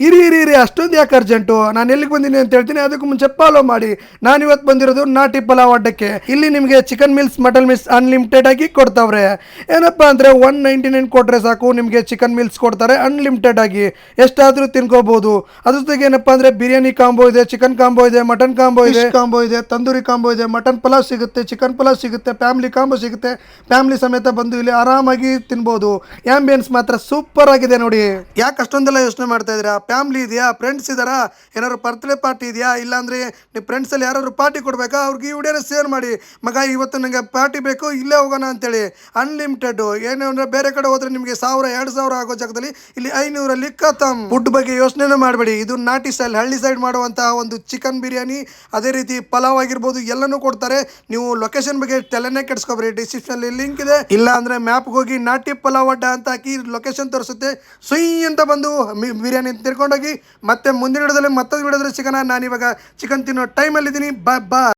ಇರಿ ಇರಿ ಇರಿ ಅಷ್ಟೊಂದು ಯಾಕೆ ಅರ್ಜೆಂಟು? ನಾನು ಎಲ್ಲಿಗೆ ಬಂದಿನಿ ಅಂತ ಹೇಳ್ತೀನಿ. ಅದಕ್ಕೂ ಮುಂಚೆ ಫಾಲೋ ಮಾಡಿ. ನಾನು ಇವತ್ತು ಬಂದಿರೋದು ನಾಟಿ ಪಲಾವ್ ಅಡ್ಡಕ್ಕೆ. ಇಲ್ಲಿ ನಿಮಗೆ chicken meals mutton meals unlimited ಆಗಿ ಕೊಡ್ತಾವ್ರೆ. ಏನಪ್ಪ ಅಂದರೆ 199 ಕೊಟ್ಟರೆ ಸಾಕು, ನಿಮಗೆ ಚಿಕನ್ ಮೀಲ್ಸ್ ಕೊಡ್ತಾರೆ ಅನ್ಲಿಮಿಟೆಡ್ ಆಗಿ. ಎಷ್ಟಾದರೂ ತಿನ್ಕೋಬಹುದು. ಅದ್ರ ಜೊತೆಗೆ ಏನಪ್ಪ ಅಂದರೆ ಬಿರಿಯಾನಿ ಕಾಂಬೋ ಇದೆ, ಚಿಕನ್ ಕಾಂಬೋ ಇದೆ, ಮಟನ್ ಕಾಂಬೋ ಇದೆ, ಕಾಂಬೋ ಇದೆ, ತಂದೂರಿ ಕಾಂಬೋ ಇದೆ, ಮಟನ್ ಪಲಾವ್ ಸಿಗುತ್ತೆ, ಚಿಕನ್ ಪಲಾವ್ ಸಿಗುತ್ತೆ, ಫ್ಯಾಮಿಲಿ ಕಾಂಬೋ ಸಿಗುತ್ತೆ. ಫ್ಯಾಮಿಲಿ ಸಮೇತ ಬಂದು ಇಲ್ಲಿ ಆರಾಮಾಗಿ ತಿನ್ಬೋದು. ಆಂಬಿಯನ್ಸ್ ಮಾತ್ರ ಸೂಪರ್ ಆಗಿದೆ ನೋಡಿ. ಯಾಕೆ ಅಷ್ಟೊಂದೆಲ್ಲ ಯೋಚನೆ ಮಾಡ್ತಾ ಇದ್ದೀರಾ? ಫ್ಯಾಮಿಲಿ ಇದೆಯಾ, ಫ್ರೆಂಡ್ಸ್ ಇದ್ದಾರಾ, ಏನಾದ್ರು ಬರ್ತ್ಡೇ ಪಾರ್ಟಿ ಇದೆಯಾ, ಇಲ್ಲಾಂದ್ರೆ ನಿಮ್ಮ ಫ್ರೆಂಡ್ಸಲ್ಲಿ ಯಾರಾದ್ರು ಪಾರ್ಟಿ ಕೊಡಬೇಕಾ, ಅವ್ರಿಗೆ ಈ ವಿಡಿಯೋನ ಶೇರ್ ಮಾಡಿ. ಮಗ ಇವತ್ತು ನನಗೆ ಪಾರ್ಟಿ ಬೇಕು, ಇಲ್ಲೇ ಹೋಗೋಣ ಅಂತೇಳಿ. ಅನ್ಲಿಮಿಟೆಡ್. ಏನು ಅಂದರೆ ಬೇರೆ ಕಡೆ ಹೋದ್ರೆ ನಿಮಗೆ 1000-2000 ಆಗೋ ಜಾಗದಲ್ಲಿ ಇಲ್ಲಿ 500ರಲ್ಲಿ ಖತಮ್. ಫುಡ್ ಬಗ್ಗೆ ಯೋಚನೆ ಮಾಡಬೇಡಿ. ಇದು ನಾಟಿ ಸ್ಟೈಲ್, ಹಳ್ಳಿ ಸೈಡ್ ಮಾಡುವಂತಹ ಒಂದು ಚಿಕನ್ ಬಿರಿಯಾನಿ, ಅದೇ ರೀತಿ ಪಲಾವ್ ಆಗಿರ್ಬೋದು, ಎಲ್ಲನೂ ಕೊಡ್ತಾರೆ. ನೀವು ಲೊಕೇಶನ್ ಬಗ್ಗೆ ತಲೆನೇ ಕೆಡಿಸ್ಕೊಬೇಡಿ. ಡಿಸ್ಕ್ರಿಪ್ಷನ್ ಲಿಂಕ್ ಇದೆ, ಇಲ್ಲ ಅಂದ್ರೆ ಮ್ಯಾಪ್ಗೆ ಹೋಗಿ ನಾಟಿ ಪಲಾವ್ ಅಡ್ಡ ಅಂತ ಹಾಕಿ ಲೊಕೇಶನ್ ತೋರಿಸುತ್ತೆ. ಸುಯ್ ಅಂತ ಬಂದು ಬಿರಿಯಾನಿ ತಿರ್ಕೊಂಡೋಗಿ ಮತ್ತೆ ಮುಂದಿನ ವಿಡಿಯೋದಲ್ಲಿ ಮತ್ತೊಂದು ವಿಡಿಯೋದಲ್ಲಿ ಸಿಗೋಣ. ನಾನು ಇವಾಗ ಚಿಕನ್ ತಿನ್ನೋ ಟೈಮಲ್ಲಿ ಇದ್ದೀನಿ. ಬಾಯ್ ಬಾಯ್.